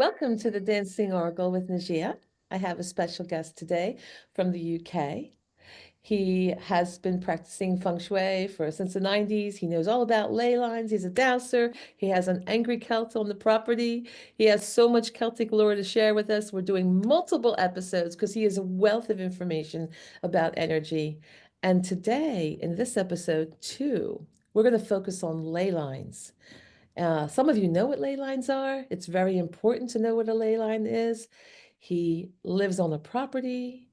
Welcome to the Dancing Oracle with Najia. I have a special guest today from the UK. He has been practicing Feng Shui since the 90s. He knows all about ley lines. He's a dowser. He has an angry Celt on the property. He has so much Celtic lore to share with us. We're doing multiple episodes because he has a wealth of information about energy. And today, in this episode too, we're going to focus on ley lines. Some of you know what ley lines are. It's very important to know what a ley line is. He lives on a property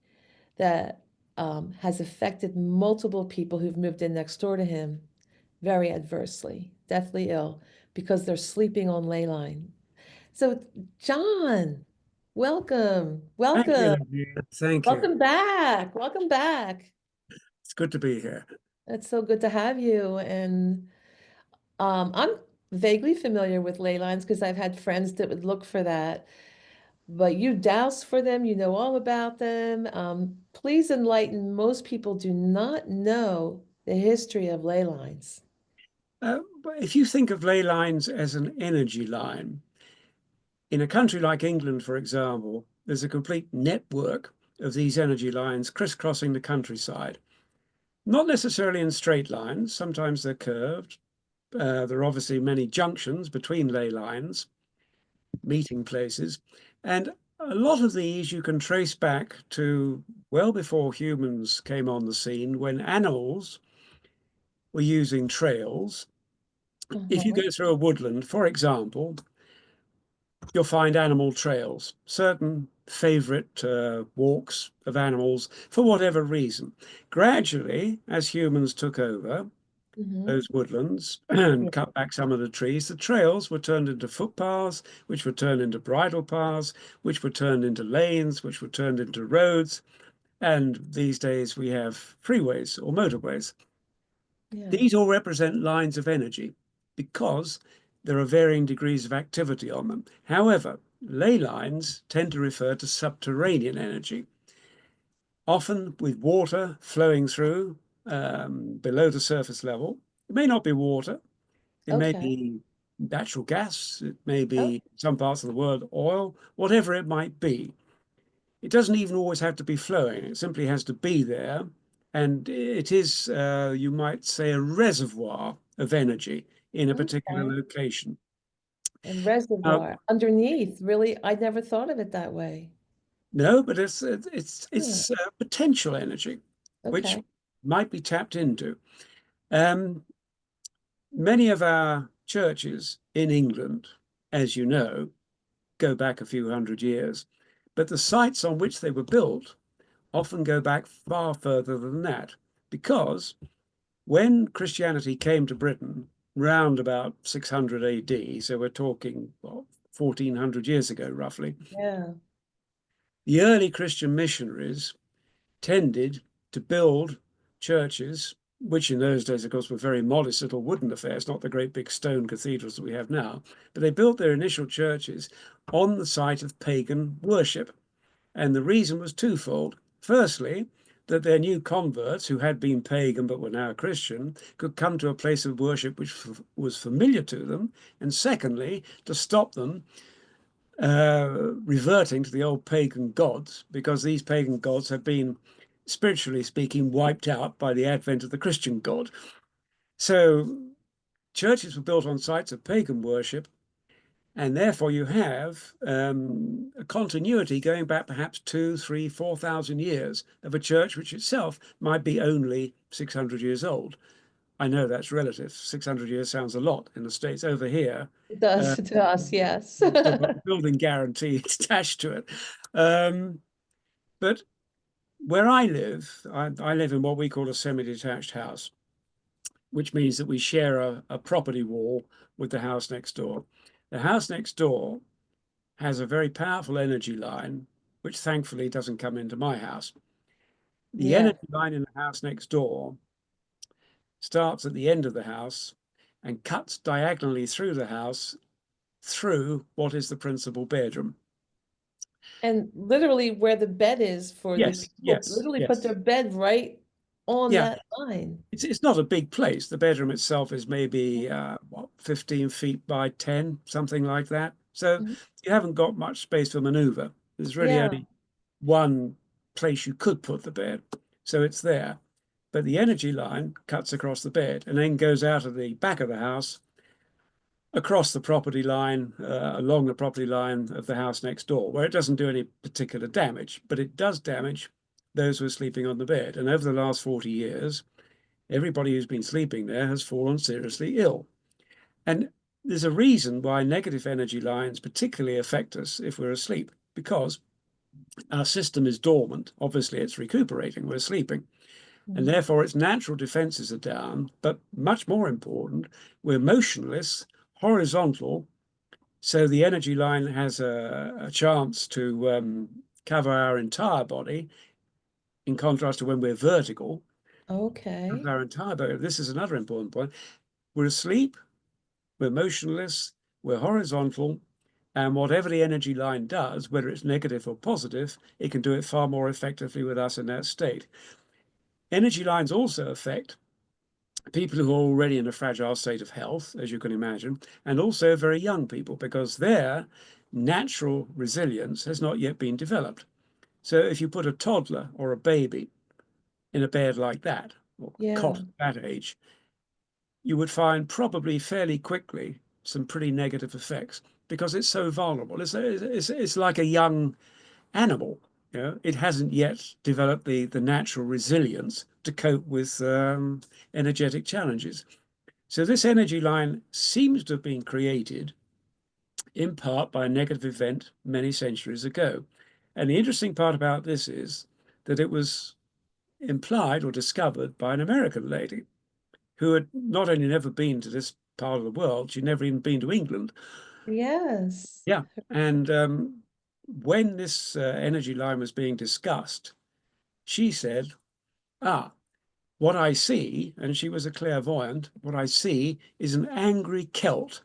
that has affected multiple people who've moved in next door to him very adversely, deathly ill, because they're sleeping on ley line. So, John, welcome, Thank you, welcome, Najia. Thank you. welcome back, welcome back. It's good to be here. It's so good to have you. And I'm vaguely familiar with ley lines because I've had friends that would look for that. But you douse for them, you know all about them. Please enlighten. Most people do not know the history of ley lines. But if you think of ley lines as an energy line, in a country like England, for example, there's a complete network of these energy lines crisscrossing the countryside. Not necessarily in straight lines, sometimes they're curved. There are obviously many junctions between ley lines, meeting places, and a lot of these you can trace back to well before humans came on the scene, when animals were using trails. If you Uh-huh. go through a woodland, for example, you'll find animal trails, certain favorite walks of animals for whatever reason. Gradually, as humans took over Hmm. those woodlands and Yeah. cut back some of the trees, the trails were turned into footpaths, which were turned into bridle paths, which were turned into lanes, which were turned into roads. And these days we have freeways or motorways. Yeah. These all represent lines of energy because there are varying degrees of activity on them. However, ley lines tend to refer to subterranean energy, often with water flowing through below the surface level. It may not be water, it may Okay. be natural gas, it may Oh, be some parts of the world oil, whatever it might be. It doesn't even always have to be flowing, it simply has to be there. And it is, you might say, a reservoir of energy in a particular okay. location. A Now, reservoir underneath. Really, I never thought of it that way. no, but it's Yeah. it's potential energy, which Okay. might be tapped into. Um, Many of our churches in England, as you know, go back a few hundred years, but the sites on which they were built often go back far further than that, because when Christianity came to Britain round about 600 AD, so we're talking 1400 years ago roughly, Yeah. the early Christian missionaries tended to build churches, which in those days, of course, were very modest little wooden affairs, not the great big stone cathedrals that we have now. But they built their initial churches on the site of pagan worship. And the reason was twofold. Firstly, that their new converts, who had been pagan but were now Christian, could come to a place of worship which was familiar to them. And secondly, to stop them reverting to the old pagan gods, because these pagan gods have been, spiritually speaking, wiped out by the advent of the Christian God. So churches were built on sites of pagan worship, and therefore you have a continuity going back perhaps 2, 3, 4,000 years of a church which itself might be only 600 years old. I know that's relative. 600 years sounds a lot in the States. Over here, It does uh, to us, yes. you've still got the building guarantee attached to it. Um, but where I live in what we call a semi-detached house, which means that we share a property wall with the house next door. The house next door has a very powerful energy line, which thankfully doesn't come into my house. The Yeah. energy line in the house next door starts at the end of the house and cuts diagonally through the house through what is the principal bedroom. And literally where the bed is for the Yes, people, yes, literally put yes. their bed right on Yeah, that line. it's not a big place. The bedroom itself is maybe 15 feet by 10, something like that. So Mhm. you haven't got much space for maneuver. There's really Yeah. only one place you could put the bed. So it's there. But the energy line cuts across the bed and then goes out of the back of the house, across the property line, along the property line of the house next door, where it doesn't do any particular damage, but it does damage those who are sleeping on the bed. And over the last 40 years, everybody who's been sleeping there has fallen seriously ill. And there's a reason why negative energy lines particularly affect us if we're asleep, because our system is dormant. Obviously, it's recuperating, we're sleeping, and Mhm. therefore its natural defenses are down. But much more important, we're motionless, horizontal, so the energy line has a chance to cover our entire body, in contrast to when we're vertical, cover Okay. our entire body. This is another important point. We're asleep, we're motionless, we're horizontal, and whatever the energy line does, whether it's negative or positive, it can do it far more effectively with us in that state. Energy lines also affect people who are already in a fragile state of health, as you can imagine, and also very young people, because their natural resilience has not yet been developed. So if you put a toddler or a baby in a bed like that, or cot Yeah. at that age, you would find probably fairly quickly some pretty negative effects because it's so vulnerable. It's like a young animal. You know, it hasn't yet developed the natural resilience to cope with energetic challenges. So this energy line seems to have been created in part by a negative event many centuries ago. And the interesting part about this is that it was implied or discovered by an American lady who had not only never been to this part of the world, she'd never even been to England. Yes. Yeah. And when this energy line was being discussed, she said, ah, what I see, and she was a clairvoyant, what I see is an angry Celt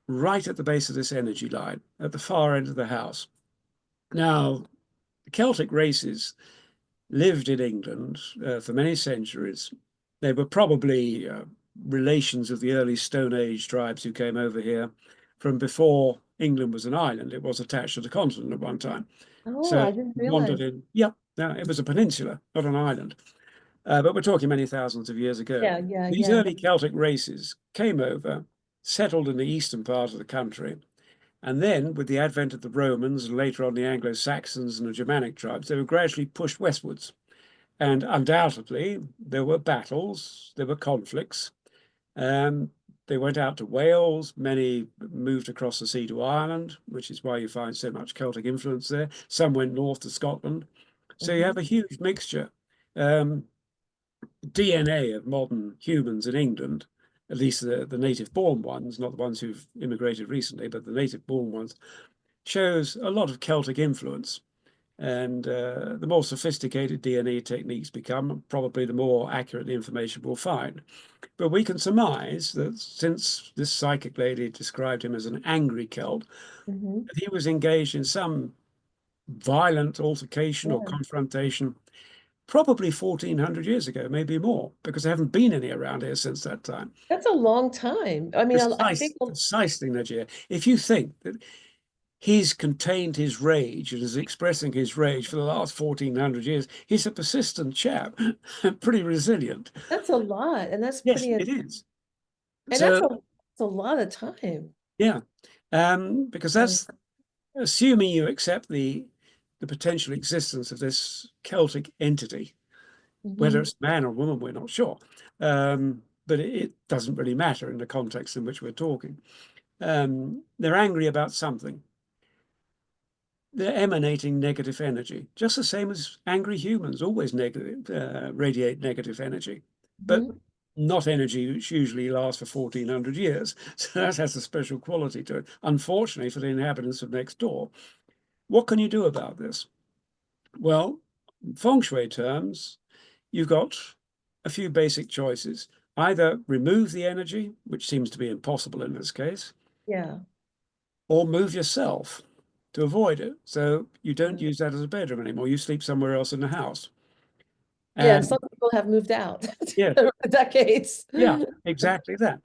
right at the base of this energy line, at the far end of the house. Now, the Celtic races lived in England for many centuries. They were probably relations of the early Stone Age tribes who came over here from before England was an island. It was attached to the continent at one time. Oh, So I didn't wandered realize. in. Yep, no, it was a peninsula, not an island. But we're talking many thousands of years ago. Yeah, yeah, These yeah. early Celtic races came over, settled in the eastern part of the country, and then, with the advent of the Romans and later on the Anglo-Saxons and the Germanic tribes, they were gradually pushed westwards. And undoubtedly, there were battles, there were conflicts. Um, they went out to Wales. Many moved across the sea to Ireland, which is why you find so much Celtic influence there. Some went north to Scotland. So you have Hmm. a huge mixture. Um, DNA of modern humans in England, at least the native born ones, not the ones who've immigrated recently, but the native born ones, shows a lot of Celtic influence. And the more sophisticated DNA techniques become, probably the more accurate the information we'll find. But we can surmise that since this psychic lady described him as an angry Celt, Hmm. that he was engaged in some violent altercation or Yeah. confrontation probably 1400 years ago, maybe more, because there haven't been any around here since that time. That's a long time. I mean, I think, Precisely, Najia. If you think that he's contained his rage and is expressing his rage for the last 1400 years, he's a persistent chap, pretty resilient. that's a lot, and that's Yes, pretty, it is. and So, that's a lot of time. yeah, because Yeah. that's assuming you accept the potential existence of this Celtic entity, whether Hmm. it's man or woman, we're not sure. But it doesn't really matter in the context in which we're talking. They're angry about something. They're emanating negative energy, just the same as angry humans always radiate negative energy, but Hmm. not energy which usually lasts for 1400 years. So that has a special quality to it, unfortunately for the inhabitants of next door. What can you do about this? Well, in Feng Shui terms, you've got a few basic choices. Either remove the energy, which seems to be impossible in this case, Yeah. or move yourself to avoid it. So you don't Mm. use that as a bedroom anymore. You sleep somewhere else in the house. Yeah, And some people have moved out yeah, over decades. yeah, exactly that.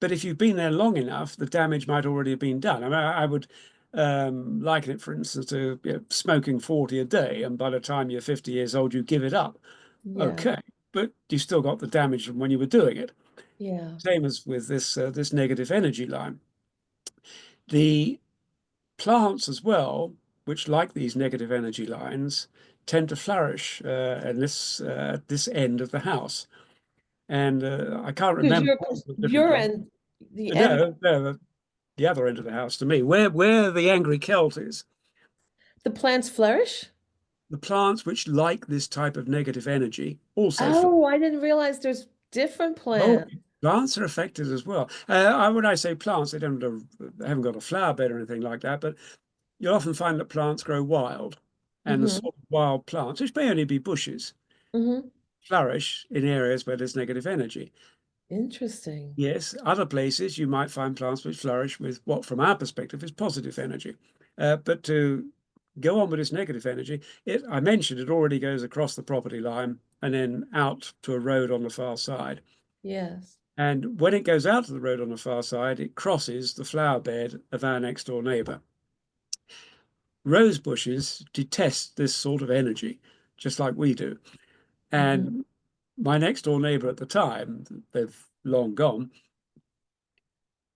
But if you've been there long enough, the damage might already have been done. I mean, I would liken it, for instance, to smoking 40 a day, and by the time you're 50 years old, you give it up. Yeah. Okay, but you still got the damage from when you were doing it. Yeah. Same as with this negative energy line. The plants as well, which like these negative energy lines, tend to flourish in this end of the house. And I can't Because remember all the different you're plants. in the end, No, the other end of the house to me, where the angry Celt is, the plants flourish. the plants which like this type of negative energy also flourish. Oh, I didn't realize there's different Oh, plants. plants are affected as well. When I say plants, they haven't got a flower bed or anything like that, but you'll often find that plants grow wild, and the Mm-hmm. sort of wild plants, which may only be bushes, Mm-hmm. flourish in areas where there's negative energy. Interesting. Yes, other places you might find plants which flourish with what, from our perspective, is positive energy. But to go on with this negative energy, I mentioned it already goes across the property line and then out to a road on the far side. Yes. And when it goes out to the road on the far side, it crosses the flower bed of our next door neighbour. Rose bushes detest this sort of energy, just like we do. Mm-hmm. And my next door neighbour at the time, they've long gone,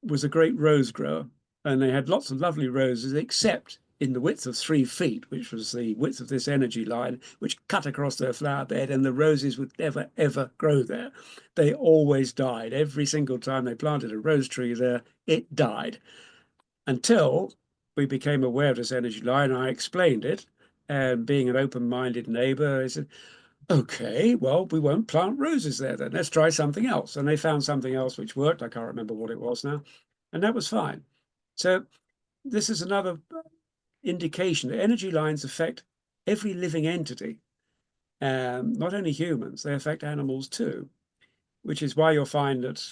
was a great rose grower. And they had lots of lovely roses, except in the width of 3 feet, which was the width of this energy line, which cut across their flower bed, and the roses would never, ever grow there. They always died. Every single time they planted a rose tree there, it died. Until we became aware of this energy line, I explained it. And being an open-minded neighbor, I said, okay, well, we won't plant roses there then. Let's try something else. And they found something else which worked. I can't remember what it was now. And that was fine. So this is another indication that energy lines affect every living entity, not only humans, they affect animals too, which is why you'll find that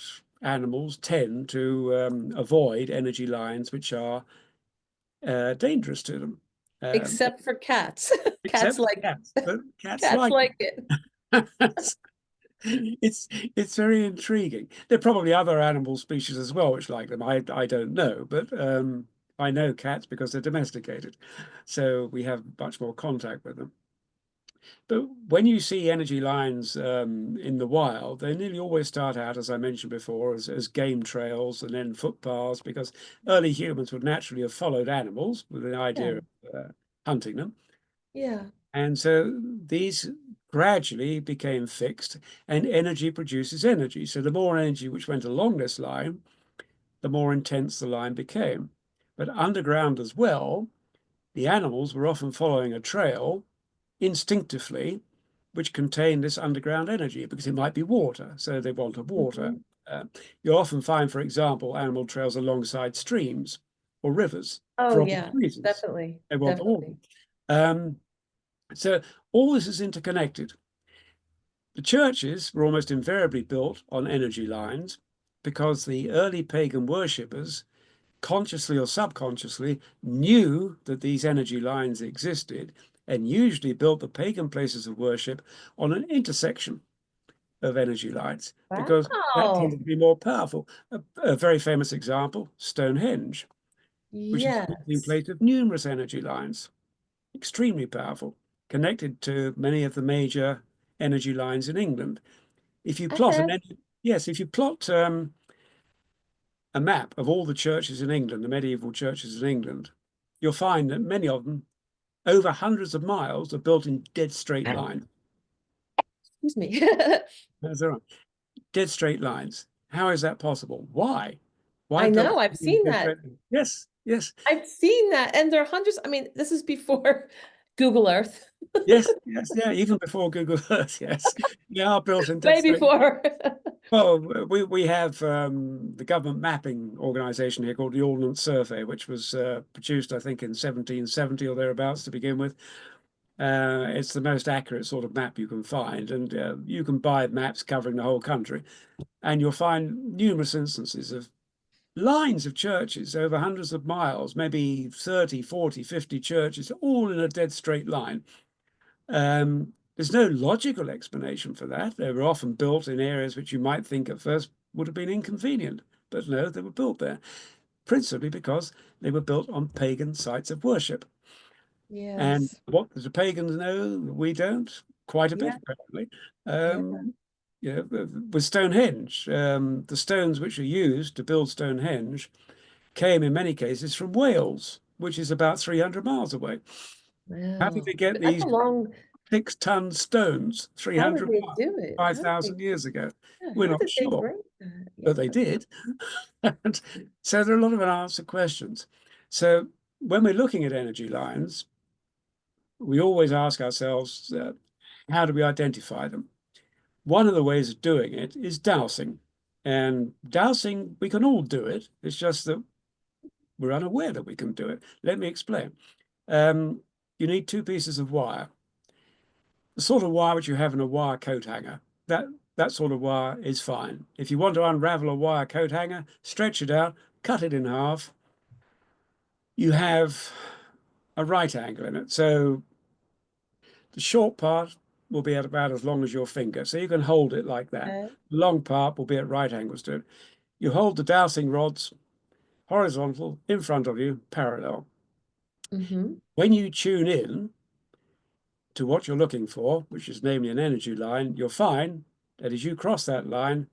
animals tend to avoid energy lines which are dangerous to them. Um, Except for cats. Cats except for like cats, but cats cats like like it. it. It's very intriguing. There are probably other animal species as well which like them. I don't know, but I know cats because they're domesticated, so we have much more contact with them. But when you see energy lines in the wild, they nearly always start out, as I mentioned before, as game trails and then footpaths, because early humans would naturally have followed animals with the Yeah. idea of hunting them. Yeah. And so these gradually became fixed, and energy produces energy. So the more energy which went along this line, the more intense the line became. But underground as well, the animals were often following a trail instinctively, which contained this underground energy because it might be water. So they wanted water. Hmm. Uh, you often find, for example, animal trails alongside streams or rivers Oh for obvious yeah, reasons. definitely. They want the water. Definitely. Um, so all this is interconnected. The churches were almost invariably built on energy lines because the early pagan worshippers, consciously or subconsciously, knew that these energy lines existed and usually built the pagan places of worship on an intersection of energy lines because that Wow. tended to be more powerful. A very famous example, Stonehenge, which is a meeting Yes. place of numerous energy lines, extremely powerful, connected to many of the major energy lines in England. If you I plot have. yes, if you plot a map of all the churches in England, the medieval churches in England, you'll find that many of them, over hundreds of miles, are built in dead straight lines. Excuse me. That's all right. Dead straight lines. How is that possible? Why? Why I built know, I've in seen dead that. straight lines? Yes, yes, I've seen that. And there are hundreds. I mean, this is before Google Earth. yes, yes, yeah. Even before Google Earth, yes, they are built in dead Way straight. before. Well, we have the government mapping organisation here called the Ordnance Survey, which was produced, I think, in 1770 or thereabouts to begin with. It's the most accurate sort of map you can find, and you can buy maps covering the whole country, and you'll find numerous instances of lines of churches over hundreds of miles, maybe 30, 40, 50 churches, all in a dead straight line. There's no logical explanation for that. They were often built in areas which you might think at first would have been inconvenient, But no, they were built there, principally because they were built on pagan sites of worship. And Yes. what do the pagans know? We don't. Quite a bit, Yeah. apparently. Yeah. With Stonehenge, the stones which are used to build Stonehenge came in many cases from Wales, which is about 300 miles away. How did they Wow. get That's these a long, 6-ton stones how did 300 they miles, do it? How did they, 5,000 years ago? yeah, We're how not did they sure, bring that? but they Yeah. did. And so there are a lot of unanswered questions. So when we're looking at energy lines, we always ask ourselves, how do we identify them? One of the ways of doing it is dowsing. And dowsing, we can all do it. It's just that we're unaware that we can do it. Let me explain. Um, you need two pieces of wire. The sort of wire which you have in a wire coat hanger, that that sort of wire is fine. If you want to unravel a wire coat hanger, stretch it out, cut it in half. You have a right angle in it. So the short part will be at about as long as your finger. So you can hold it like that. Okay. The long part will be at right angles to it. You hold the dowsing rods horizontal in front of you, parallel. Mm-hmm. When you tune in to what you're looking for, which is namely an energy line, you'll find that as you cross that line,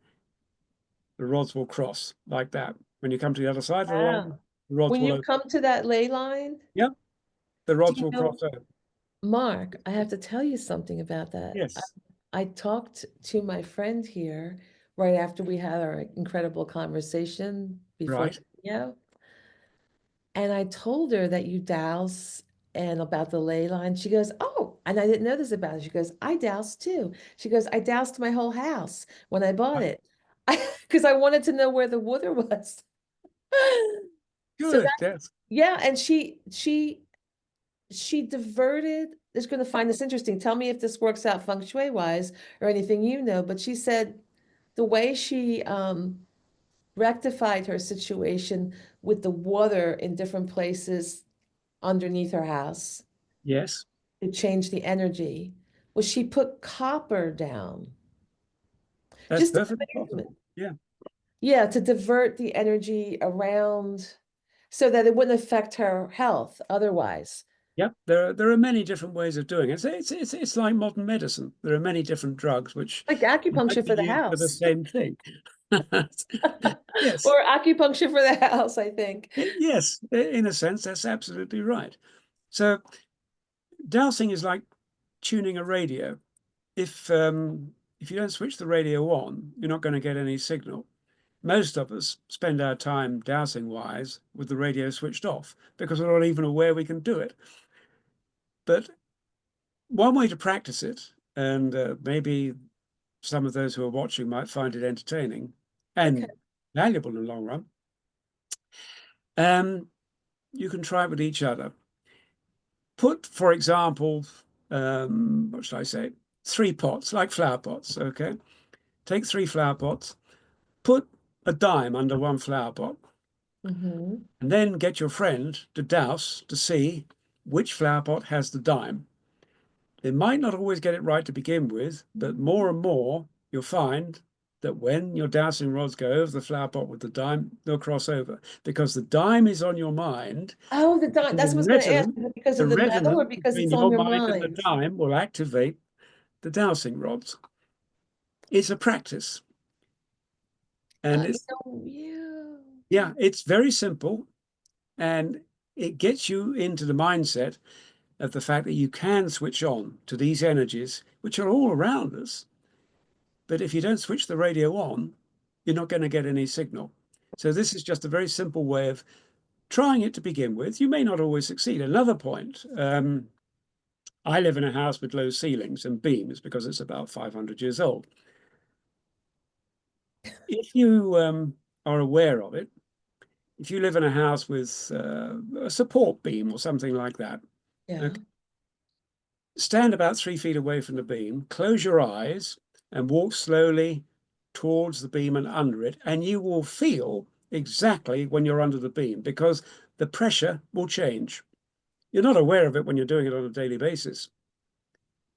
the rods will cross like that. When you come to the other side of the line, Wow. the rods When will you open. come to that ley line, Yep, the do rods you will cross know, over. Mark, I have to tell you something about that. Yes, I talked to my friend here right after we had our incredible conversation before the right. video. And I told her that you douse and about the ley line. She goes, "Oh," and I didn't know this about it. She goes, "I douse too." She goes, "I doused my whole house when I bought it." Because I wanted to know where the water was. So Good. that, Yes. yeah, and she diverted. Is going to find this interesting. Tell me if this works out feng shui wise or anything you know. But she said the way she rectified her situation with the water in different places underneath her house Yes. to change the energy was she put copper down That's just in perfectly the possible. basement. Yeah. Yeah, to divert the energy around so that it wouldn't affect her health otherwise. Yep. There are many different ways of doing it. It's like modern medicine. There are many different drugs which Like might acupuncture be for the used for the house. same thing. Yes. Or acupuncture for the house, I think. Yes. In a sense, that's absolutely right. So dowsing is like tuning a radio. If you don't switch the radio on, you're not going to get any signal. Most of us spend our time dowsing wise with the radio switched off because we're not even aware we can do it. But one way to practice it, and maybe some of those who are watching might find it entertaining Okay. and valuable in the long run, um, you can try it with each other. Put, for example, what should I say? 3 pots, like flower pots, okay? Take 3 flower pots, put a dime under one flower pot, Mm-hmm. and then get your friend to douse to see which flower pot has the dime. They might not always get it right to begin with, but more and more you'll find that when your dowsing rods go over the flower pot with the dime, they'll cross over because the dime is on your mind. Oh, the dime. And That's what I was going to ask. Is it because the of the metal or resonance because between it's on your your mind and the mind? dime will activate the dowsing rods. It's a practice. And You it's, know, yeah. yeah, it's very simple and it gets you into the mindset of the fact that you can switch on to these energies, which are all around us. But if you don't switch the radio on, you're not going to get any signal. So this is just a very simple way of trying it to begin with. You may not always succeed. Another point, I live in a house with low ceilings and beams because it's about 500 years old. If you are aware of it, if you live in a house with a support beam or something like that, Yeah. okay, stand about 3 feet away from the beam, close your eyes, and walk slowly towards the beam and under it, and you will feel exactly when you're under the beam because the pressure will change. You're not aware of it when you're doing it on a daily basis,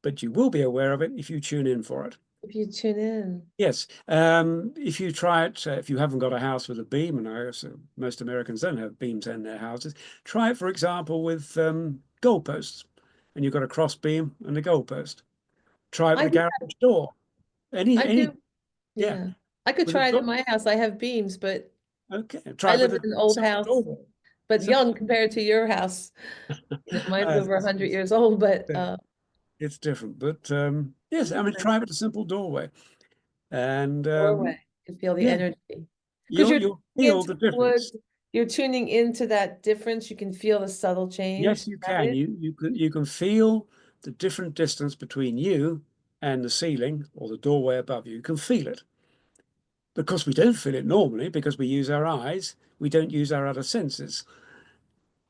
but you will be aware of it if you tune in for it. if you tune in. Yes, if you try it, if you haven't got a house with a beam, and I guess most Americans don't have beams in their houses, try it, for example, with goalposts, and you've got a cross beam and a goalpost. Try it with I a do, garage door. I Any, do, yeah, yeah. I could with a try it in door. my house. I have beams, but Okay, try I it with live a in an old simple house, doorway. but Simple. young compared to your house. Mine's over It's, 100 years old, but it's different, but yes, I mean, okay. try it with a simple doorway, and Doorway, you feel the yeah, energy. Because you're you'll tuning feel into the the wood, difference. you're tuning into that difference. You can feel the subtle change. Is Yes, you that can. it? You can feel the different distance between you and the ceiling or the doorway above you. You can feel it. Because we don't feel it normally, because we use our eyes, we don't use our other senses.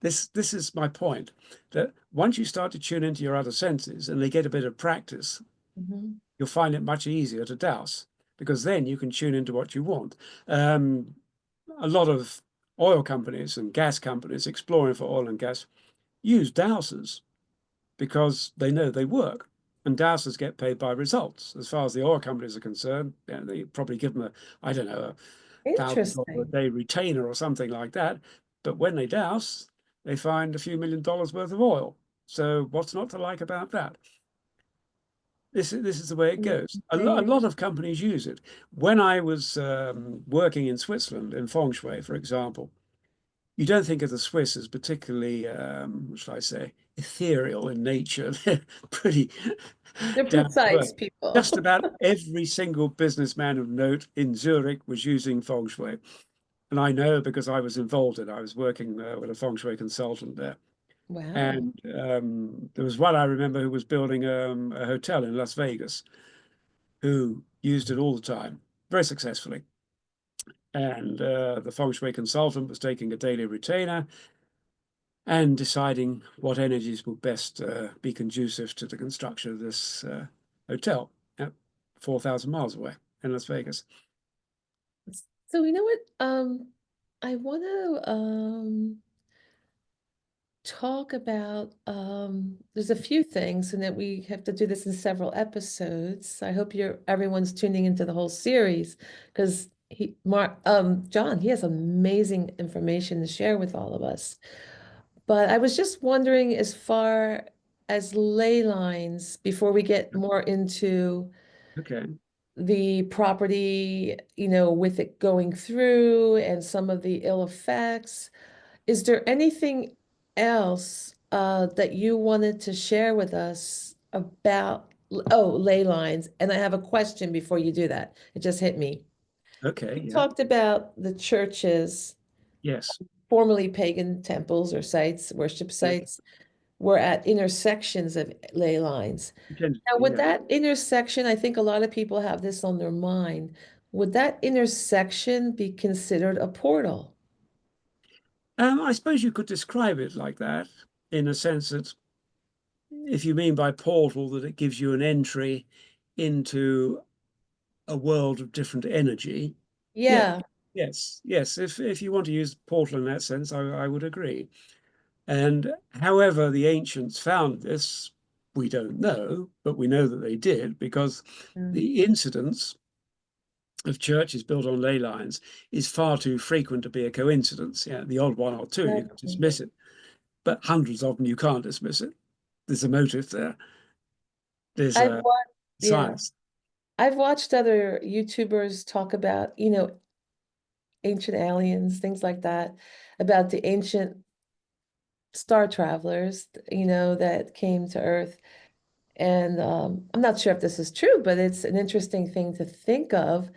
This is my point, that once you start to tune into your other senses and they get a bit of practice, Mhm. you'll find it much easier to douse because then you can tune into what you want. Um, a lot of oil companies and gas companies exploring for oil and gas use dowsers because they know they work. And dowsers get paid by results. As far as the oil companies are concerned, they probably give them I don't know, $1,000 a Interesting. day retainer or something like that. But when they douse, they find a few $1 million worth of oil. So what's not to like about that? This is the way it goes. A Insane. lot of companies use it. When I was working in Switzerland in Feng Shui, for example, you don't think of the Swiss as particularly, what should I say, ethereal in nature. They're pretty They're down to precise earth. people. Just about every single businessman of note in Zurich was using feng shui. And I know because I was involved in it. I was working with a feng shui consultant there. Wow. And there was one I remember who was building a hotel in Las Vegas who used it all the time, very successfully. And the feng shui consultant was taking a daily retainer and deciding what energies would best be conducive to the construction of this hotel at 4,000 miles away in Las Vegas. So you know what? I want to talk about there's a few things, and that we have to do this in several episodes. I hope everyone's tuning into the whole series because John, he has amazing information to share with all of us. But I was just wondering, as far as ley lines, before we get more into Okay, the property, with it going through and some of the ill effects. Is there anything else that you wanted to share with us about, ley lines? And I have a question before you do that. It just hit me. okay, You yeah, talked about the churches, yes, formerly pagan temples or sites, worship yeah, sites, were at intersections of ley lines. it tends to Now, be, would yeah. that intersection, I think a lot of people have this on their mind, would that intersection be considered a portal? I suppose you could describe it like that in a sense that if you mean by portal that it gives you an entry into a world of different energy, yeah, Yeah. yes. If you want to use portal in that sense, I would agree. And however the ancients found this, we don't know, but we know that they did because Mm, the incidence of churches built on ley lines is far too frequent to be a coincidence. Yeah, the odd one or two, you can exactly. dismiss it, but hundreds of them, you can't dismiss it. There's a motive there. There's I've a watched, yeah, science. I've watched other YouTubers talk about, ancient aliens, things like that, about the ancient star travelers, that came to Earth. And I'm not sure if this is true, but it's an interesting thing to think of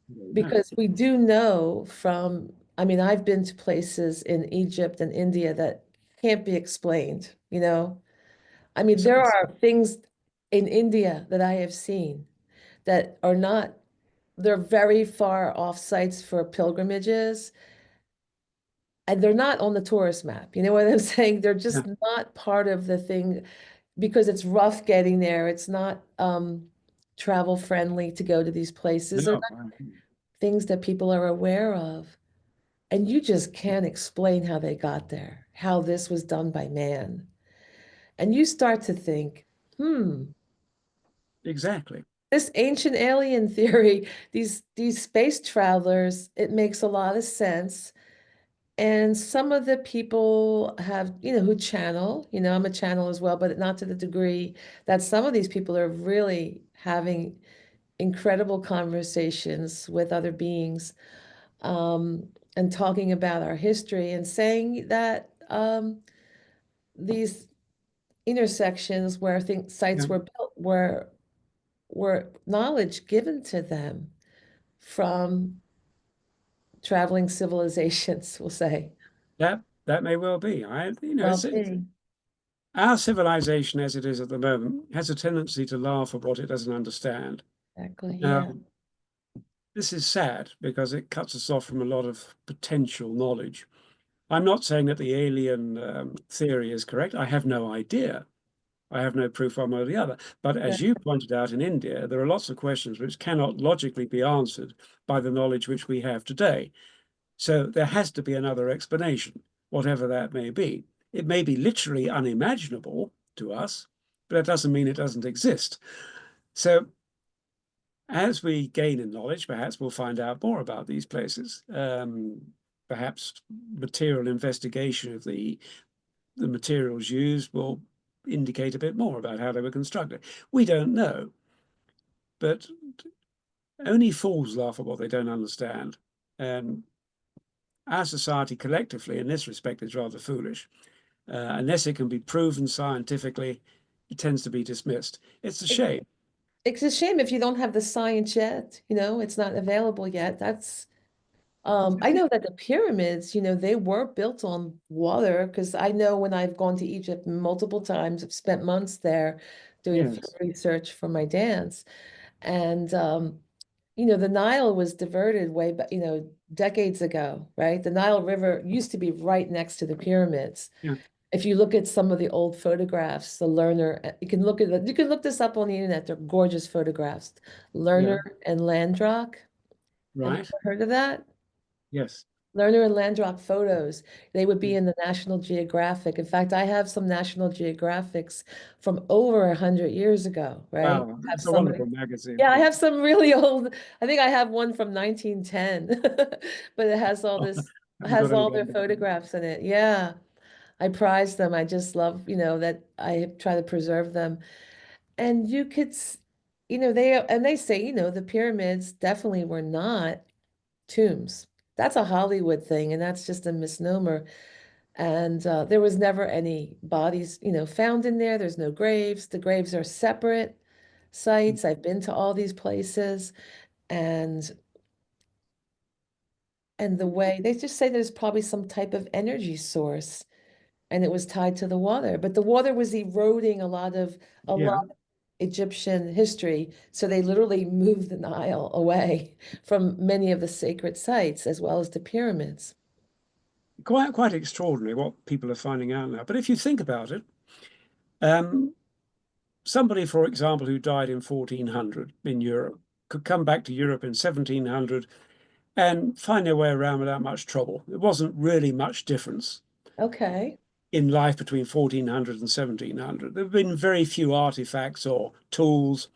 No, because we do know from, I mean, I've been to places in Egypt and India that can't be explained. I mean, there precisely. are things in India that I have seen that are not, they're very far off sites for pilgrimages, and they're not on the tourist map. You know what I'm saying? They're Yeah, just not part of the thing because it's rough getting there. It's not travel friendly to go to these places. They're no, not things that people are aware of. And you just can't explain how they got there, how this was done by man. And you start to think, hmm, exactly. this ancient alien theory, these space travelers, it makes a lot of sense. And some of the people have, who channel, I'm a channel as well, but not to the degree that some of these people are really having incredible conversations with other beings, and talking about our history and saying that these intersections where sites Yeah, were built were knowledge given to them from traveling civilizations, we'll say. that may well be. Well, be. Our civilization, as it is at the moment, has a tendency to laugh at what it doesn't understand. Exactly, Now, yeah. this is sad because it cuts us off from a lot of potential knowledge. I'm not saying that the alien theory is correct. I have no idea. I have no proof one way or the other. But as you pointed out in India, there are lots of questions which cannot logically be answered by the knowledge which we have today. So there has to be another explanation, whatever that may be. It may be literally unimaginable to us, but that doesn't mean it doesn't exist. So as we gain in knowledge, perhaps we'll find out more about these places. Perhaps material investigation of the materials used will indicate a bit more about how they were constructed. We don't know, but only fools laugh at what they don't understand. And our society collectively, in this respect, is rather foolish. Unless it can be proven scientifically, it tends to be dismissed. It's a It, shame. it's a shame if you don't have the science yet, it's not available yet. I know that the pyramids, they were built on water because I know when I've gone to Egypt multiple times, I've spent months there doing field Yes. research for my dance. And the Nile was diverted way back, decades ago, right? The Nile River used to be right next to the pyramids. Yeah. If you look at some of the old photographs, the Learner, you can look this up on the internet. They're gorgeous photographs. Yeah. Lerner and Landrock. Have you Right. ever heard of that? Yes. Lerner and Landrock photos. They would be Yeah. in the National Geographic. In fact, I have some National Geographics from over 100 years ago, right? Wow. I have It's a some, wonderful magazine. yeah, I have some really old. I think I have one from 1910, but it has all this, Haven't got has any all their going back then. photographs in it. Yeah, I prize them. I just love, that I try to preserve them. And you could, they say, the pyramids definitely were not tombs. That's a Hollywood thing, and that's just a misnomer. And there was never any bodies, found in there. There's no graves. The graves are separate sites. I've been to all these places, and the way they just say there's probably some type of energy source, and it was tied to the water. But the water was eroding a lot Yeah. of Egyptian history, so they literally moved the Nile away from many of the sacred sites as well as the pyramids. Quite extraordinary what people are finding out now. But if you think about it, um, somebody, for example, who died in 1400 in Europe could come back to Europe in 1700 and find their way around without much trouble. There wasn't really much difference Okay. in life between 1400 and 1700. There have been very few artifacts or tools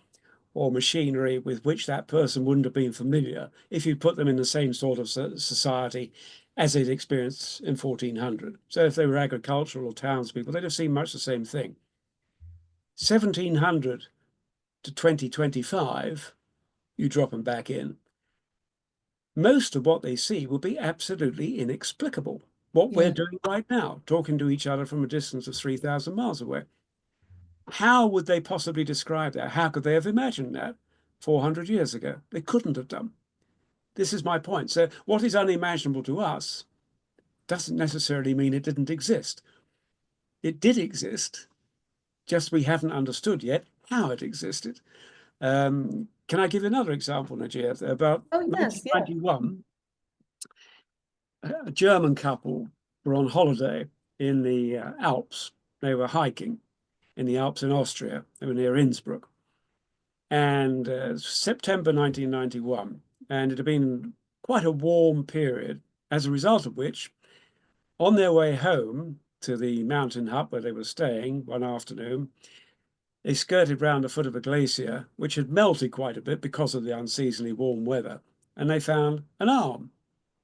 or machinery with which that person wouldn't have been familiar if you put them in the same sort of society as they'd experienced in 1400. So if they were agricultural or townspeople, they'd have seen much the same thing. 1700 to 2025, you drop them back in. Most of what they see will be absolutely inexplicable. What we're Yeah. doing right now, talking to each other from a distance of 3,000 miles away. How would they possibly describe that? How could they have imagined that 400 years ago? They couldn't have done. This is my point. So, what is unimaginable to us doesn't necessarily mean it didn't exist. It did exist, just we haven't understood yet how it existed. Can I give you another example, Najia? About Oh, yes, yeah. 1991, a German couple were on holiday in the Alps. They were hiking in the Alps in Austria. They were near Innsbruck. And September 1991. And it had been quite a warm period, as a result of which, on their way home to the mountain hut where they were staying one afternoon, They skirted round the foot of a glacier, which had melted quite a bit because of the unseasonably warm weather, and they found an arm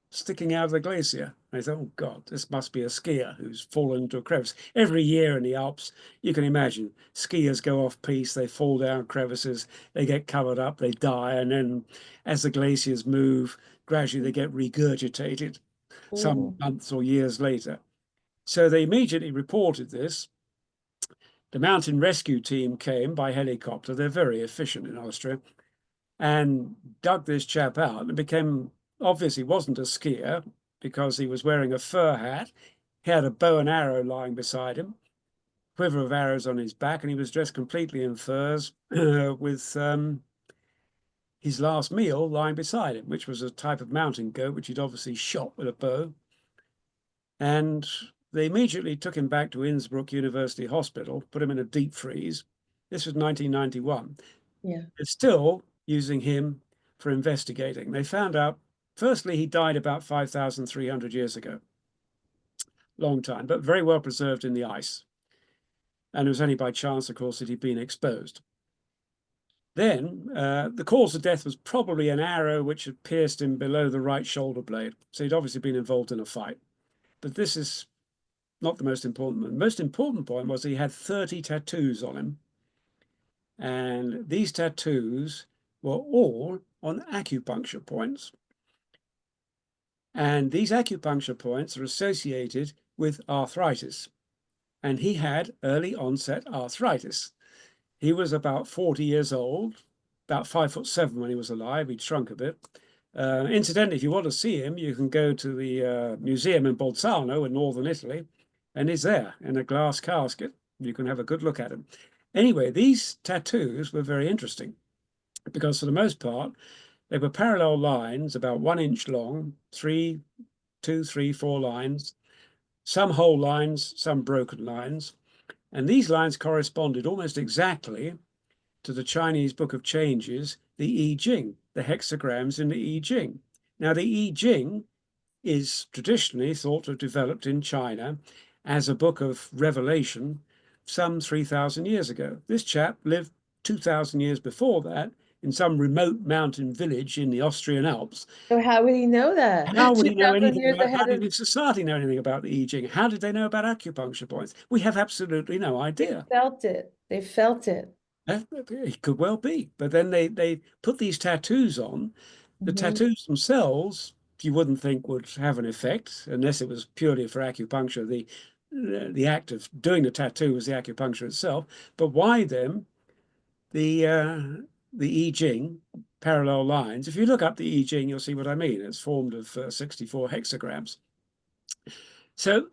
sticking out of the glacier. They thought, oh God, this must be a skier who's fallen into a crevice. Every year in the Alps, you can imagine, skiers go off piste, they fall down crevices, they get covered up, they die, and then as the glaciers move, gradually they get regurgitated some Mhm. months or years later. So they immediately reported this. The mountain rescue team came by helicopter. They're very efficient in Austria, and dug this chap out and became obviously wasn't a skier because he was wearing a fur hat. He had a bow and arrow lying beside him, quiver of arrows on his back, and he was dressed completely in furs with his last meal lying beside him, which was a type of mountain goat which he'd obviously shot with a bow. And they immediately took him back to Innsbruck University Hospital, put him in a deep freeze. This was 1991. Yeah. They're still using him for investigating. They found out, firstly, he died about 5,300 years ago, long time, but very well preserved in the ice. And it was only by chance, of course, that he'd been exposed. Then the cause of death was probably an arrow which had pierced him below the right shoulder blade. So he'd obviously been involved in a fight. But this is not the most important one. The most important point was he had 30 tattoos on him. And these tattoos were all on acupuncture points. And these acupuncture points are associated with arthritis. And he had early onset arthritis. He was about 40 years old, about 5'7" when he was alive. He'd shrunk a bit. Incidentally, if you want to see him, you can go to the museum in Bolzano in northern Italy, and he's there in a glass casket. You can have a good look at him. Anyway, these tattoos were very interesting because for the most part, they were parallel lines about 1 inch long, three, two, three, four lines, some whole lines, some broken lines. And these lines corresponded almost exactly to the Chinese Book of Changes, the I Ching, the hexagrams in the I Ching. Now, the I Ching is traditionally thought to have developed in China as a book of revelation some 3,000 years ago. This chap lived 2,000 years before that in some remote mountain village in the Austrian Alps. So how would he know that? How would he know 2,000 anything years about, how ahead did of, his society know anything about the I Ching? How did they know about acupuncture points? We have absolutely no they idea. felt it. They felt it. It could well be. But then they put these tattoos on. The Mhm. tattoos themselves, you wouldn't think would have an effect unless it was purely for acupuncture. The act of doing the tattoo was the acupuncture itself. But why then the I Ching parallel lines? If you look up the I Ching, you'll see what I mean. It's formed of 64 hexagrams. So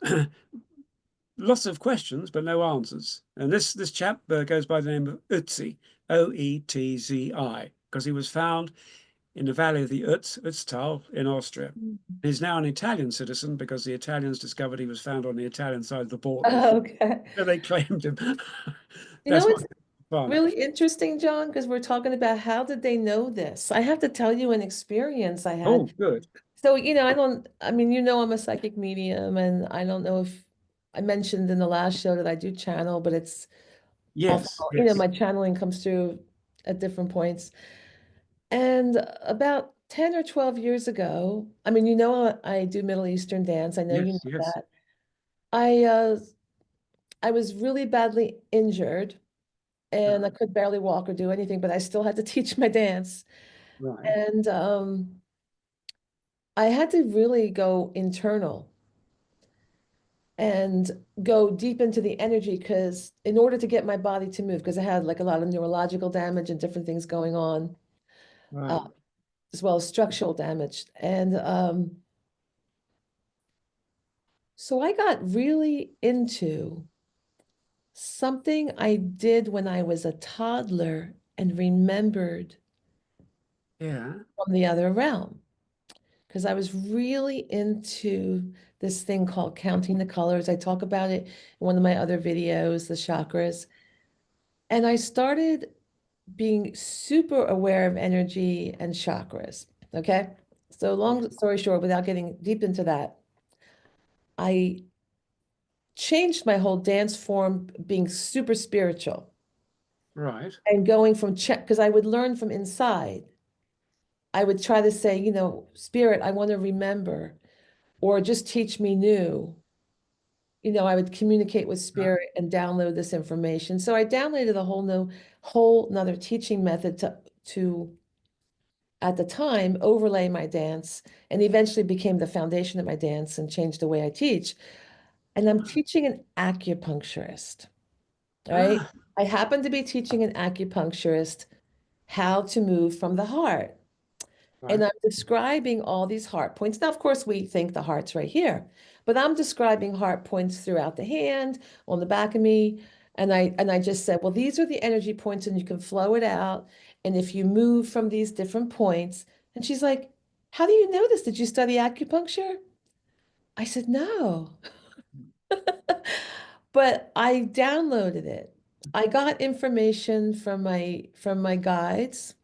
lots of questions, but no answers. And this chap goes by the name of Ötzi, Oetzi, because he was found in the valley of the Ötztal in Austria. Mhm. He's now an Italian citizen because the Italians discovered he was found on the Italian side of the border. Okay. So they claimed him. You know That's what what's fun. really interesting, John? Because we're talking about how did they know this? I have to tell you an experience I Oh, had. good. So, I mean, I'm a psychic medium, and I don't know if I mentioned in the last show that I do channel, but it's often, Yes, yes. my channeling comes through at different points. And about 10 or 12 years ago, I mean, I do Middle Eastern dance. I know you know Yes, yes. that. I uh I was really badly injured and I Right, could barely walk or do anything, but I still had to teach my dance. right. And I had to really go internal and go deep into the energy because in order to get my body to move, because I had like a lot of neurological damage and different things going on, uh, Right. as well as structural damage. And so I got really into something I did when I was a toddler and remembered Yeah. from the other realm. Because I was really into this thing called counting the colors. I talk about it in one of my other videos, the chakras. And I started being super aware of energy and chakras. Okay. So, Yeah. long story short, without getting deep into that, I changed my whole dance form being super spiritual. Right. and going from check, because I would learn from inside. I would try to say, Spirit, I want to remember, or just teach me new. I would communicate with Uh, Spirit and download this information. So I downloaded a whole nother teaching method to at the time overlay my dance and eventually became the foundation of my dance and changed the way I teach. And I'm teaching an acupuncturist, right? ah, I happen to be teaching an acupuncturist how to move from the heart. And right. I'm describing all these heart points. Now, of course, we think the heart's right here, but I'm describing heart points throughout the hand, on the back of me. And I just said, well, these are the energy points, and you can flow it out. And if you move from these different points, and she's like, how do you know this? Did you study acupuncture? I said, no. But I downloaded it. I got information from my guides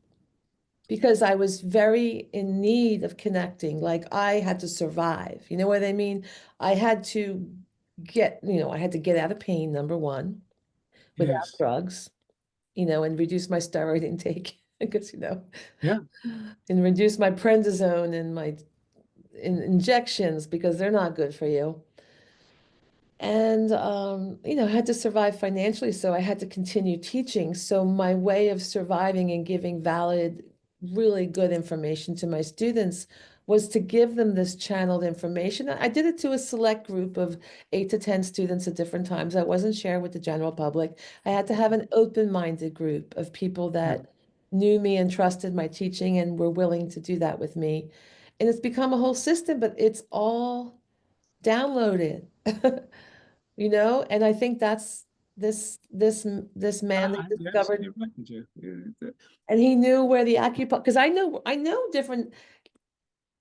because I was very in need of connecting. Like I had to survive. You know what I mean? I had to I had to get out of pain, number one, without Yes. drugs, and reduce my steroid intake because, Yeah. and reduce my prednisone and my injections because they're not good for you. And, I had to survive financially, so I had to continue teaching. So my way of surviving and giving valid, really good information to my students was to give them this channeled information. I did it to a select group of 8 to 10 students at different times. I wasn't sharing with the general public. I had to have an open-minded group of people Yeah. that knew me and trusted my teaching and were willing to do that with me. And it's become a whole system, but it's all downloaded. And I think that's this man they You're discovered, absolutely right, Najia. and he knew where the acupuncture, because I know different.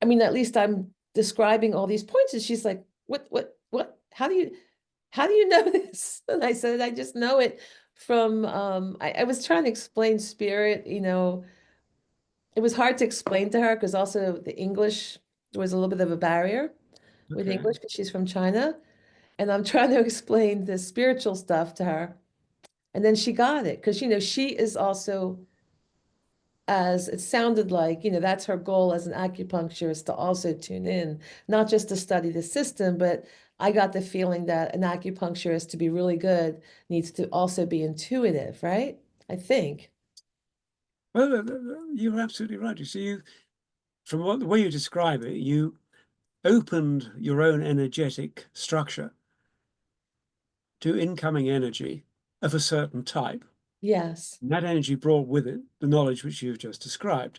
I mean, at least I'm describing all these points, and she's like, what? How do you know this? And I said, I just know it from. I was trying to explain spirit. It was hard to explain to her because also the English, there was a little bit of a barrier with Okay. English because she's from China, and I'm trying to explain the spiritual stuff to her. And then she got it because, she is also, as it sounded like, that's her goal as an acupuncturist to also tune in, not just to study the system, but I got the feeling that an acupuncturist to be really good needs to also be intuitive, right? I think. Well, you're absolutely right. You see, from the way you describe it, you opened your own energetic structure to incoming energy of a certain type. Yes. And that energy brought with it the knowledge which you've just described.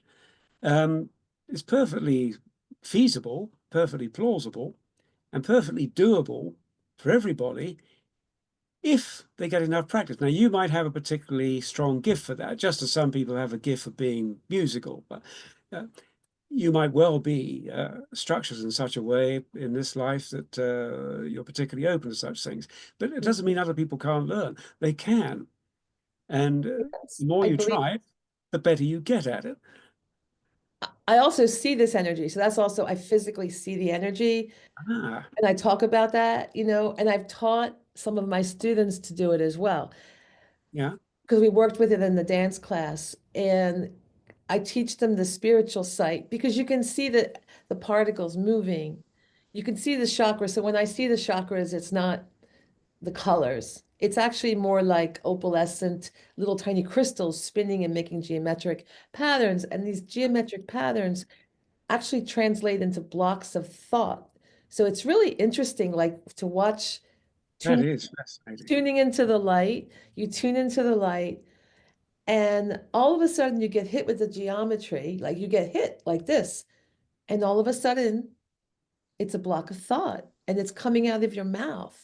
Um, it's perfectly feasible, perfectly plausible, and perfectly doable for everybody if they get enough practice. Now, you might have a particularly strong gift for that, just as some people have a gift for being musical. But uh, you might well be structured in such a way in this life that you're particularly open to such things. But it doesn't mean other people can't learn. They can. And Yes. the more I you believe. try it, the better you get at it. I also see this energy. So that's also, I physically see the energy. Ah, And I talk about that, and I've taught some of my students to do it as well, yeah, because we worked with it in the dance class. And I teach them the spiritual sight because you can see the particles moving. You can see the chakras. So when I see the chakras, it's not the colors. It's actually more like opalescent little tiny crystals spinning and making geometric patterns. And these geometric patterns actually translate into blocks of thought. So it's really interesting, like to watch that tuning is fascinating. tuning into the light. You tune into the light, and all of a sudden you get hit with the geometry, like you get hit like this, and all of a sudden it's a block of thought, and it's coming out of your mouth.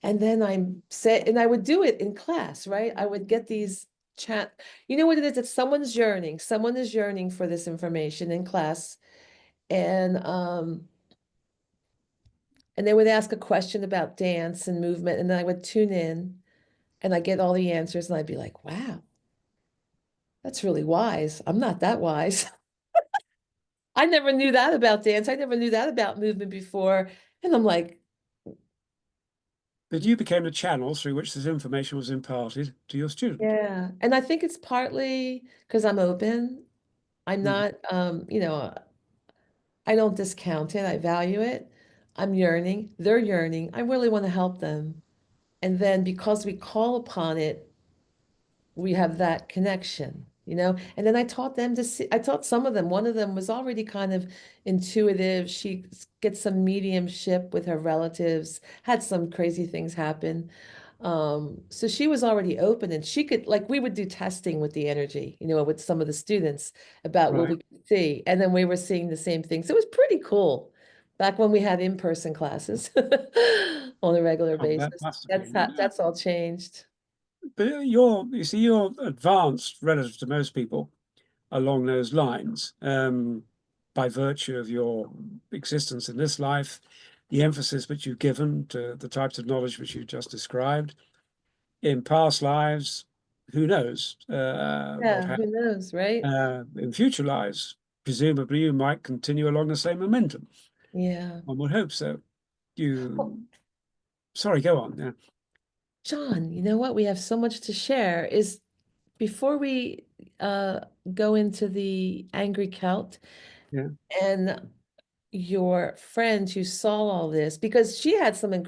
And then and I would do it in class, right? I would get these chat. You know what it is? It's someone's yearning. Someone is yearning for this information in class, and they would ask a question about dance and movement, and then I would tune in and I get all the answers, and I'd be like, wow, that's really wise. I'm not that wise. I never knew that about dance. I never knew that about movement before. And I'm like, But you became the channel through which this information was imparted to your student. Yeah. And I think it's partly because I'm open. I'm Mm. not, I don't discount it. I value it. I'm yearning. They're yearning. I really want to help them. And then because we call upon it, we have that connection, you know? And then I taught them to see, I taught some of them, one of them was already kind of intuitive. She gets some mediumship with her relatives, had some crazy things happen. So she was already open and she could, like, we would do testing with the energy, you know, with some of the students about what Right. we could see. And then we were seeing the same thing. So it was pretty cool back when we had in-person classes on a regular Oh, that basis. must have been. That's all changed. But you see, you're advanced relative to most people along those lines, by virtue of your existence in this life, the emphasis which you've given to the types of knowledge which you just described. In past lives, who knows what Yeah, who knows, right? in future lives. Presumably, you might continue along the same momentum. Yeah. One would hope so. Well, You, sorry, go on. Yeah, John, you know what? We have so much to share. Is before we uh go into the angry Celt yeah. and your friend who saw all this, because she had some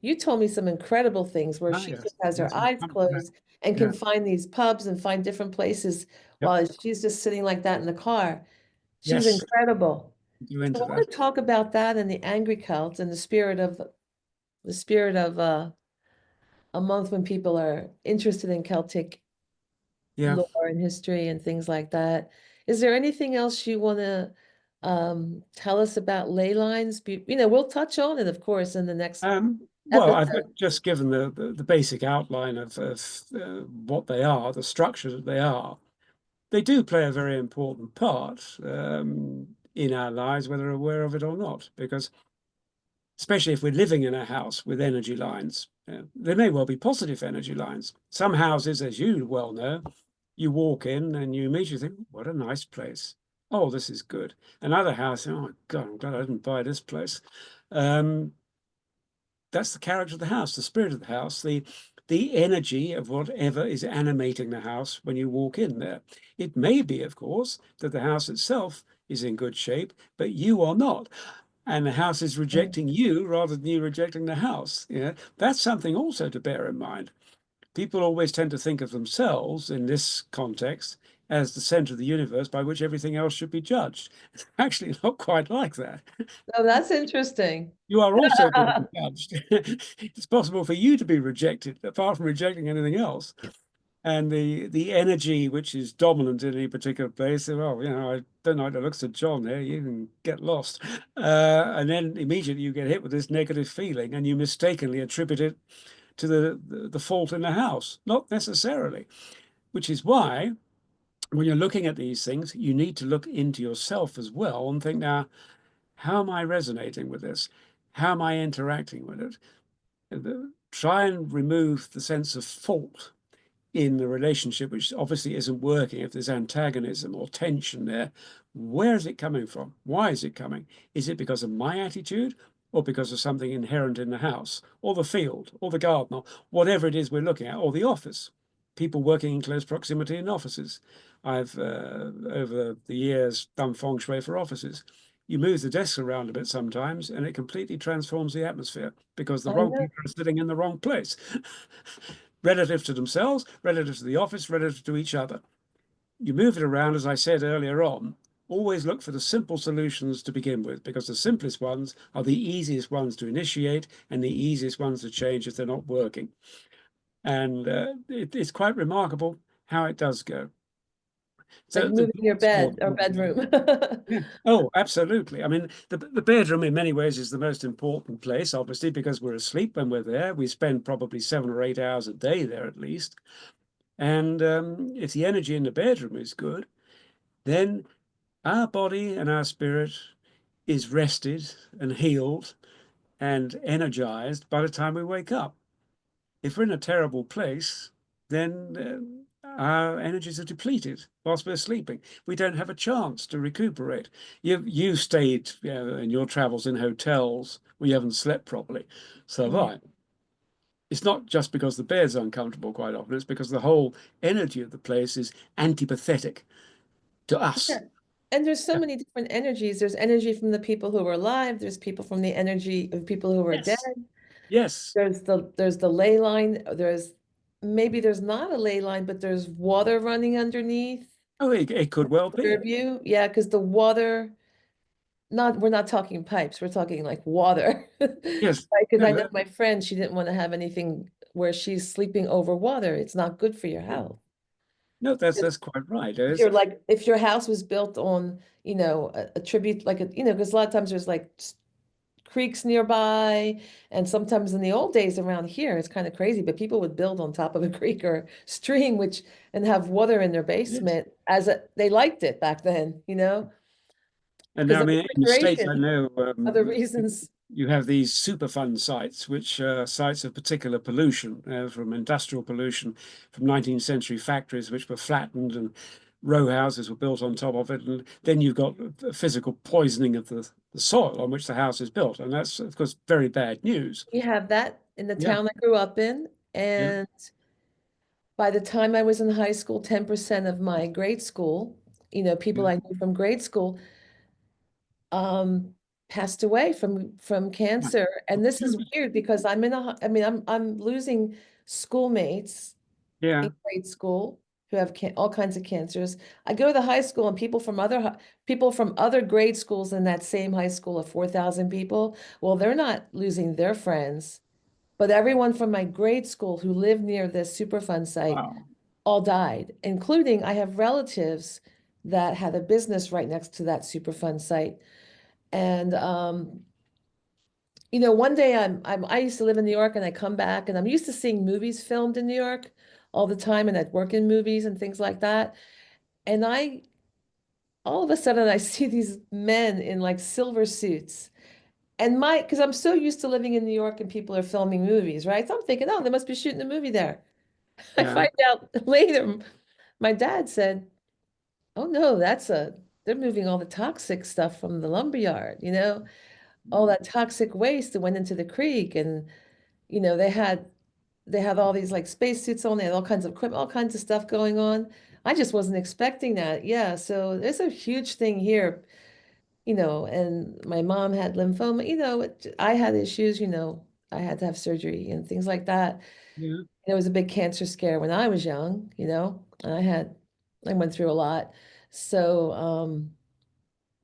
you told me some incredible things where Ah, she yes, just has her yes, we'll eyes come to that. closed and can Yeah, find these pubs and find different places yep, while she's just sitting like that in the car. She's yes, incredible. go So into I want that. to talk about that and the angry Celt and the spirit of a month when people are interested in Celtic Yeah. lore and history and things like that. Is there anything else you want to tell us about ley lines? You know, we'll touch on it, of course, in the next Well, I've episode. just given the basic outline of what they are, the structure that they are. They do play a very important part in our lives, whether we're aware of it or not, because especially if we're living in a house with energy lines, there may well be positive energy lines. Some houses, as you well know, you walk in and you immediately think, what a nice place. Oh, this is good. Another house, oh my God, I'm glad I didn't buy this place. Um, that's the character of the house, the spirit of the house, the energy of whatever is animating the house when you walk in there. It may be, of course, that the house itself is in good shape, but you are not. And the house is Mm. rejecting you rather than you rejecting the house. That's something also to bear in mind. People always tend to think of themselves in this context as the center of the universe by which everything else should be judged. It's actually not quite like that. Oh, that's interesting. You are also being judged. It's possible for you to be rejected, apart from rejecting anything else. And the energy which is dominant in any particular place, well, I don't like the looks of John here, you can get lost. And then immediately you get hit with this negative feeling and you mistakenly attribute it to the fault in the house. Not necessarily, which is why when you're looking at these things, you need to look into yourself as well and think, now, how am I resonating with this? How am I interacting with it? Try and remove the sense of fault in the relationship, which obviously isn't working. If there's antagonism or tension there, where is it coming from? Why is it coming? Is it because of my attitude or because of something inherent in the house or the field or the garden or whatever it is we're looking at, or the office? People working in close proximity in offices. I've, over the years, done feng shui for offices. You move the desks around a bit sometimes, and it completely transforms the atmosphere because the I wrong know. people are sitting in the wrong place, relative to themselves, relative to the office, relative to each other. You move it around, as I said earlier on. Always look for the simple solutions to begin with, because the simplest ones are the easiest ones to initiate and the easiest ones to change if they're not working. And it's quite remarkable how it does go. Like So the moving your doors more bed or important. bedroom. Yeah. Oh, absolutely. I mean, the bedroom in many ways is the most important place, obviously, because we're asleep when we're there. We spend probably 7 or 8 hours a day there at least. And if the energy in the bedroom is good, then our body and our spirit is rested and healed and energized by the time we wake up. If we're in a terrible place, then our energies are depleted whilst we're sleeping. We don't have a chance to recuperate. You stayed, in your travels in hotels where you haven't slept properly. So have Yeah. I. it's not just because the bed's uncomfortable quite often, it's because the whole energy of the place is antipathetic to Yeah. us. And there's so many different energies. There's energy from the people who are alive. There's people from the energy of people who are dead. Yes. Yes. There's the ley line. There's not a ley line, but there's water running underneath. Oh, it could well be. Disturb you. Yeah, because the water, not we're not talking pipes, we're talking like water. Yes. Right, because I No, know my friend, she didn't want to have anything where she's sleeping over water. It's not good for your health. no, that's quite right. If There's you're like, if your house was built on, a tribute, like because a lot of times there's like creeks nearby, and sometimes in the old days around here, it's kind of crazy, but people would build on top of a creek or stream, and have water in their yes. basement they liked it back then, And because now, I of mean, in the States, I refrigeration, know other reasons. you have these Superfund sites, which are sites of particular pollution, from industrial pollution, from 19th century factories, which were flattened and row houses were built on top of it. And then you've got physical poisoning of the soil on which the house is built. And that's, of course, very bad news. We have that in the Yeah, town I grew up in, yeah, and by the time I was in high school, 10% of my grade school, people yeah. I knew from grade school, um, passed away from Right. cancer. And this is weird because I mean, I'm losing schoolmates in Yeah, grade school who have all kinds of cancers. I go to the high school, and people from other grade schools in that same high school of 4,000 people, well, they're not losing their friends, but everyone from my grade school who lived near this Superfund site wow. all died, including I have relatives that had a business right next to that Superfund site. And one day I used to live in New York, and I come back, and I'm used to seeing movies filmed in New York all the time, and I'd work in movies and things like that. And I all of a sudden I see these men in like silver suits. And because I'm so used to living in New York and people are filming movies, right? So I'm thinking, oh, they must be shooting a movie there. I Yeah, find out later, my dad said, oh no, they're moving all the toxic stuff from the lumberyard, all that toxic waste that went into the creek. And, they had all these like spacesuits on, they had all kinds of equipment, all kinds of stuff going on. I just wasn't expecting that. Yeah. So there's a huge thing here, and my mom had lymphoma, I had issues, I had to have surgery and things like that. yeah. It was a big cancer scare when I was young, and I went through a lot. So,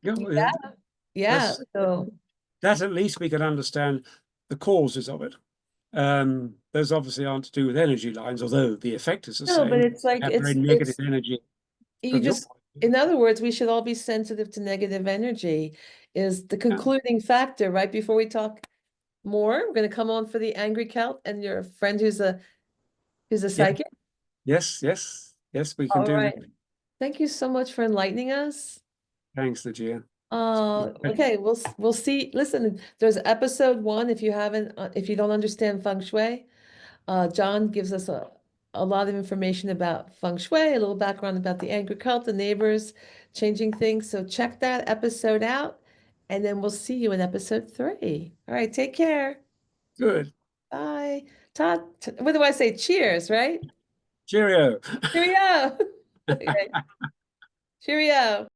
Yeah, yeah, yeah. that's So, that at least we can understand the causes of it. Those obviously aren't to do with energy lines, although the effect is the no, but same. it's like, Have very negative energy you from your just, point of view. in other words, we should all be sensitive to negative energy is the Yeah, concluding factor, right? Before we talk more, we're going to come on for the angry Celt and your friend who's a yeah, psychic. yes, yes, yes, we can All do that. right. Thank you so much for enlightening us. Thanks, Najia. Okay, we'll see. Listen, there's episode 1 if you don't understand feng shui. John gives us a lot of information about feng shui, a little background about the angry cult, the neighbors, changing things. So check that episode out, and then we'll see you in episode 3. All right, take care. Good. Bye. Todd, what do I say? Cheers, right? Cheerio. Cheerio. Okay. Cheerio.